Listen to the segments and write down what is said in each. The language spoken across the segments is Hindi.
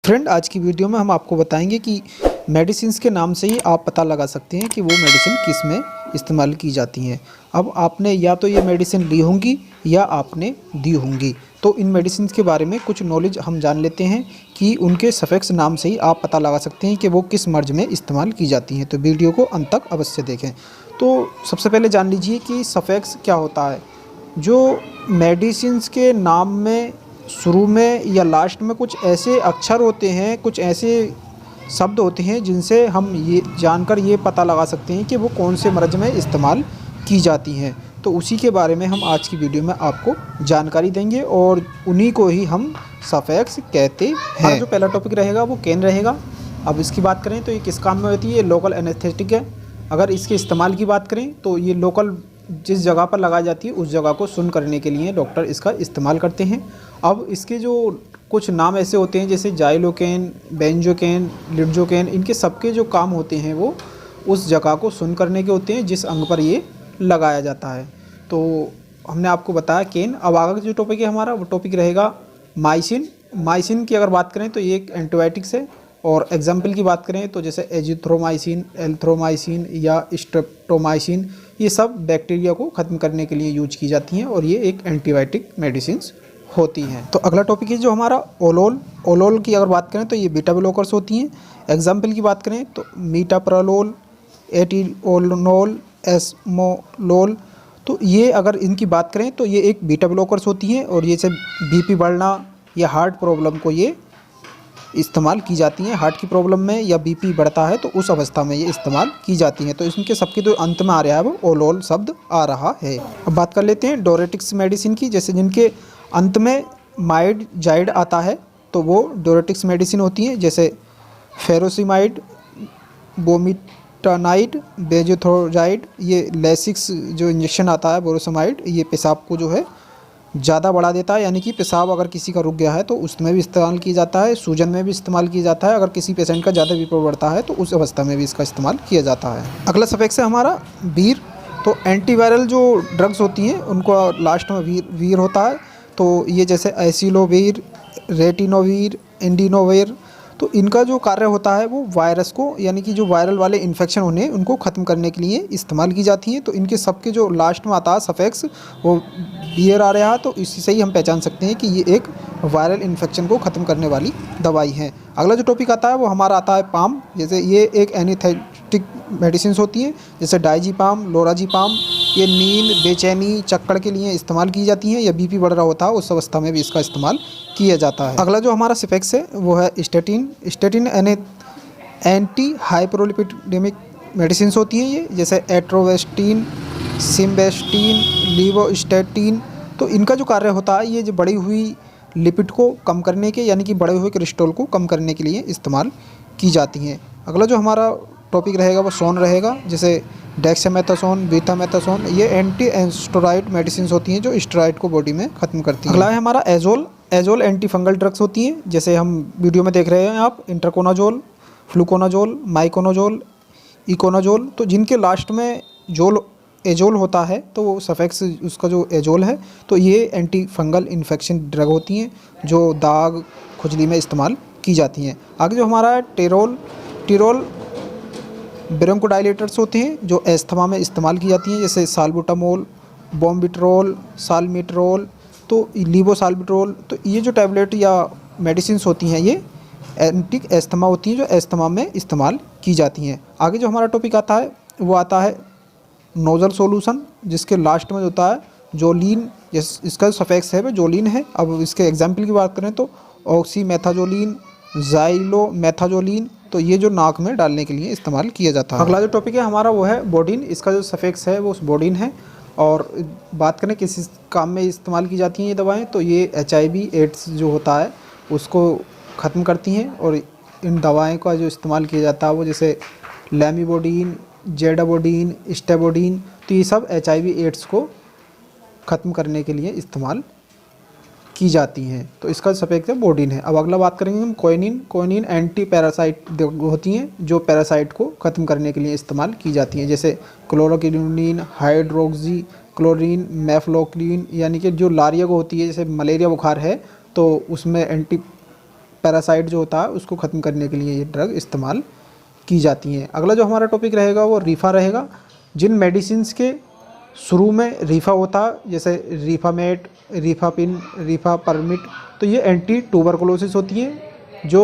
फ्रेंड, आज की वीडियो में हम आपको बताएंगे कि मेडिसिन्स के नाम से ही आप पता लगा सकते हैं कि वो मेडिसिन किस में इस्तेमाल की जाती हैं। अब आपने या तो ये मेडिसिन ली होंगी या आपने दी होंगी, तो इन मेडिसिन्स के बारे में कुछ नॉलेज हम जान लेते हैं कि उनके सफिक्स नाम से ही आप पता लगा सकते हैं कि वो किस मर्ज में इस्तेमाल की जाती हैं। तो वीडियो को अंत तक अवश्य देखें। तो सबसे पहले जान लीजिए कि सफिक्स क्या होता है। जो मेडिसिन्स के नाम में शुरू में या लास्ट में कुछ ऐसे अक्षर होते हैं, कुछ ऐसे शब्द होते हैं जिनसे हम ये जानकर ये पता लगा सकते हैं कि वो कौन से मर्ज में इस्तेमाल की जाती हैं। तो उसी के बारे में हम आज की वीडियो में आपको जानकारी देंगे और उन्हीं को ही हम सफिक्स कहते हैं। जो पहला टॉपिक रहेगा वो केन रहेगा। अब इसकी बात करें तो ये किस काम में होती है। ये लोकल एनेस्थेटिक है। अगर इसके इस्तेमाल की बात करें तो ये लोकल जिस जगह पर लगाई जाती है उस जगह को सुन्न करने के लिए डॉक्टर इसका इस्तेमाल करते हैं। अब इसके जो कुछ नाम ऐसे होते हैं जैसे जाइलोकेन, बेंजोकेन, लिडजोकेन, इनके सबके जो काम होते हैं वो उस जगह को सुन्न करने के होते हैं जिस अंग पर ये लगाया जाता है। तो हमने आपको बताया केन। अब आगे जो टॉपिक है हमारा वो टॉपिक रहेगा माइसिन। माइसिन की अगर बात करें तो ये एक एंटीबायोटिक्स है और एग्जाम्पल की बात करें तो जैसे एजिथ्रोमाइसिन, एल्थ्रोमाइसिन या स्ट्रेप्टोमाइसिन, ये सब बैक्टीरिया को ख़त्म करने के लिए यूज की जाती हैं और ये एक एंटीबायोटिक मेडिसिन्स होती हैं। तो अगला टॉपिक है जो हमारा ओलोल। ओलोल की अगर बात करें तो ये बीटा ब्लॉकर्स होती हैं। एग्जाम्पल की बात करें तो मीटाप्रालोल, एटिओलोनोल, एस्मोलोल। तो ये अगर इनकी बात करें तो ये एक बीटा ब्लॉकर्स होती हैं और ये सब बीपी बढ़ना या हार्ट प्रॉब्लम को ये इस्तेमाल की जाती हैं। हार्ट की प्रॉब्लम में या बीपी बढ़ता है तो उस अवस्था में ये इस्तेमाल की जाती हैं। तो इनके सबके जो अंत में आ रहा है वो ओलोल शब्द आ रहा है। अब बात कर लेते हैं डोरेटिक्स मेडिसिन की। जैसे जिनके अंत में माइड जाइड आता है तो वो डोरेटिक्स मेडिसिन होती हैं। जैसे फेरोसिमाइड, बोमिटानाइड, बेजोथ्रोजाइड। ये लेसिक्स जो इंजेक्शन आता है बोरोसिमाइड, ये पेशाब को जो है ज़्यादा बढ़ा देता है, यानी कि पेशाब अगर किसी का रुक गया है तो उसमें भी इस्तेमाल किया जाता है। सूजन में भी इस्तेमाल किया जाता है। अगर किसी पेशेंट का ज़्यादा बीपी बढ़ता है तो उस अवस्था में भी इसका इस्तेमाल किया जाता है। अगला सफिक्स है हमारा वीर। तो एंटीवायरल जो ड्रग्स होती हैं उनको लास्ट में वीर होता है। तो ये जैसे एसिलोवीर, रेटिनोवीर, इंडिनोवीर, तो इनका जो कार्य होता है वो वायरस को, यानी कि जो वायरल वाले इन्फेक्शन होने उनको ख़त्म करने के लिए इस्तेमाल की जाती हैं। तो इनके सबके जो लास्ट में आता है सफिक्स वो बियर आ रहा है। तो इसी से ही हम पहचान सकते हैं कि ये एक वायरल इन्फेक्शन को ख़त्म करने वाली दवाई है। अगला जो टॉपिक आता है वो हमारा आता है पाम। जैसे ये एक एनेस्थेटिक मेडिसिन होती हैं जैसे डाइजीपाम, लोराजीपाम। ये नींद, बेचैनी, चक्कर के लिए इस्तेमाल की जाती हैं या बीपी बढ़ रहा होता है उस अवस्था में भी इसका इस्तेमाल किया जाता है। अगला जो हमारा सफिक्स है वो है statin. Statin anti hyperlipidemic medicine होती हैं ये, जैसे एट्रोवेस्टिन, सिम्वेस्टिन, लीवोस्टैटिन। तो इनका जो कार्य होता है ये जो बढ़ी हुई लिपिड को कम करने के, यानी कि बढ़े हुए कोलेस्ट्रॉल को कम करने के लिए इस्तेमाल की जाती हैं। अगला जो हमारा टॉपिक रहेगा वो सोन रहेगा। जैसे डेक्सामेथासोन, बीटामेथासोन, ये एंटी स्टेरॉइड मेडिसिन होती हैं जो स्टेरॉइड को बॉडी में ख़त्म करती हैं। अगला है हमारा azole. Azole anti fungal drugs होती हैं। जैसे हम वीडियो में देख रहे हैं आप इंटरकोनाजोल, फ्लूकोनाजोल, माइकोनाजोल, इकोनाजोल। तो जिनके लास्ट में एजोल होता है तो वो सफिक्स उसका जो एजोल है, तो ये एंटी फंगल इन्फेक्शन ड्रग होती हैं जो दाग, खुजली में इस्तेमाल की जाती हैं। आगे जो हमारा है टिरोल ब्रोंकोडायलेटर्स होते हैं जो एस्थमा में इस्तेमाल की जाती हैं। जैसे साल्बुटामोल, बॉम्बिट्रोल, साल्मिट्रोल, तो लीवोसाल्बिट्रोल। तो ये जो टैबलेट या मेडिसिन होती हैं ये एंटी एस्थमा होती हैं जो एस्थमा में इस्तेमाल की जाती हैं। आगे जो हमारा टॉपिक आता है वो आता है नोजल सॉल्यूशन, जिसके लास्ट में होता है जोलिन। इसका सफिक्स है वो जोलिन है। अब इसके एग्जाम्पल की बात करें तो ऑक्सीमेथाजोलिन, जाइलोमेथाजोलिन। तो ये जो नाक में डालने के लिए इस्तेमाल किया जाता है। अगला जो टॉपिक है हमारा वो है बोडिन। इसका जो सफिक्स है वो बोडिन है। और बात करें किस काम में इस्तेमाल की जाती हैं ये दवाएं, तो ये HIV एड्स जो होता है उसको ख़त्म करती हैं। और इन दवाएं का जो इस्तेमाल किया जाता है वो जैसे लैमीबोडिन, जेडाबोडिन, स्टेबोडिन। तो ये सब HIV एड्स को ख़त्म करने के लिए इस्तेमाल की जाती हैं। तो इसका सफिक्स है बोडिन है। अब अगला बात करेंगे हम क्विनिन। क्विनिन एंटी पैरासाइट होती हैं जो पैरासाइट को ख़त्म करने के लिए इस्तेमाल की जाती हैं। जैसे क्लोरोक्विनिन, हाइड्रोक्सी क्लोरीन, मेफ्लोक्विन, यानी कि जो लारिया को होती है, जैसे मलेरिया बुखार है तो उसमें एंटी पैरासाइट जो होता है उसको ख़त्म करने के लिए ये ड्रग इस्तेमाल की जाती हैं। अगला जो हमारा टॉपिक रहेगा वो रीफ़ा रहेगा। जिन मेडिसिन्स के शुरू में रीफ़ा होता है, जैसे रीफ़ामेट, रीफ़ापिन, रीफ़ापर्मिट, तो ये एंटी ट्यूबरकुलोसिस होती हैं जो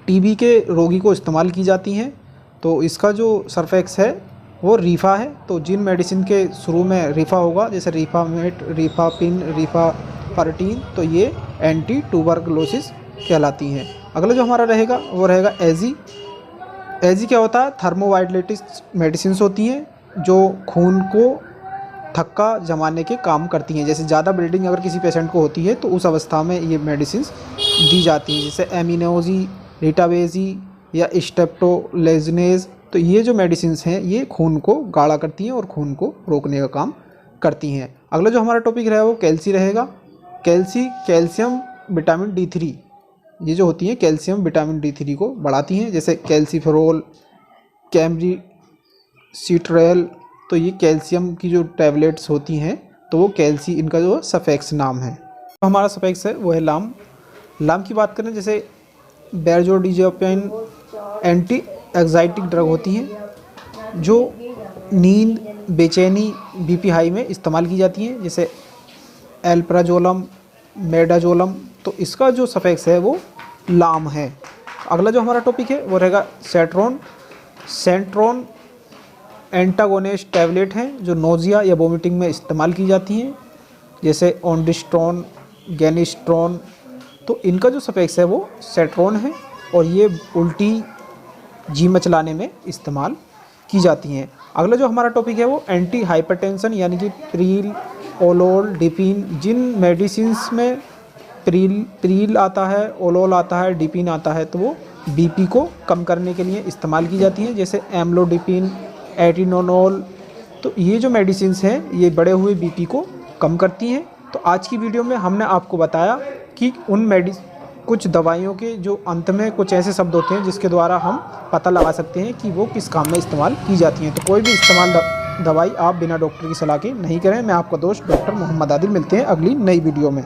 टीबी के रोगी को इस्तेमाल की जाती हैं। तो इसका जो सरफेक्स है वो रीफ़ा है। तो जिन मेडिसिन के शुरू में रीफ़ा होगा, जैसे रीफ़ामेट, रीफ़ापिन, रीफ़ापर्टीन, तो ये एंटी ट्यूबरकुलोसिस कहलाती हैं। अगला जो हमारा रहेगा वो रहेगा एजी। एजी क्या होता है? थर्मोवाइलेटिस मेडिसिन होती हैं जो खून को थक्का जमाने के काम करती हैं। जैसे ज़्यादा ब्लीडिंग अगर किसी पेशेंट को होती है तो उस अवस्था में ये मेडिसिन दी जाती हैं, जैसे एमिनोजी, रिटावेजी या स्टेप्टोलेजनेज। तो ये जो मेडिसिन्स हैं ये खून को गाढ़ा करती हैं और खून को रोकने का काम करती हैं। अगला जो हमारा टॉपिक रहेगा वो कैल्सी रहेगा। कैल्शियम विटामिन D3, ये जो होती हैं कैल्शियम विटामिन D3 को बढ़ाती हैं, जैसे कैल्सीफेरोल, कैम्ब्रिसिट्रेल। तो ये कैल्शियम की जो टैबलेट्स होती हैं तो वो कैल्सी, इनका जो सफेक्स नाम है। तो हमारा सफेक्स है वो है लाम। लाम की बात करें, जैसे बेंजोडिज़ेपिन एंटी एग्जाइटिक ड्रग होती हैं जो नींद, बेचैनी, बीपी हाई में इस्तेमाल की जाती हैं, जैसे एल्प्राजोलम, मेडाजोलम। तो इसका जो सफेक्स है वो लाम है। अगला जो हमारा टॉपिक है वो रहेगा सेट्रोन। सेंट्रोन एंटागोनिस्ट टैबलेट हैं जो नोज़िया या वोमिटिंग में इस्तेमाल की जाती हैं, जैसे ओंडिस्ट्रोन, गेनिस्ट्रोन। तो इनका जो सफेक्स है वो सेट्रोन है और ये उल्टी, जी मचलाने में इस्तेमाल की जाती हैं। अगला जो हमारा टॉपिक है वो एंटी हाइपरटेंशन यानी कि प्रील, ओलोल, डिपिन। जिन मेडिसिन्स में प्रील आता है, ओलोल आता है, डिपिन आता है, तो वो बीपी को कम करने के लिए इस्तेमाल की जाती हैं, जैसे एम्लोडिपिन, एटिनोनोल। तो ये जो मेडिसिन्स हैं ये बढ़े हुए बीपी को कम करती हैं। तो आज की वीडियो में हमने आपको बताया कि कुछ दवाइयों के जो अंत में कुछ ऐसे शब्द होते हैं जिसके द्वारा हम पता लगा सकते हैं कि वो किस काम में इस्तेमाल की जाती हैं। तो कोई भी दवाई आप बिना डॉक्टर की सलाह के नहीं करें। मैं आपका दोस्त डॉक्टर मोहम्मद आदिल, मिलते हैं अगली नई वीडियो में।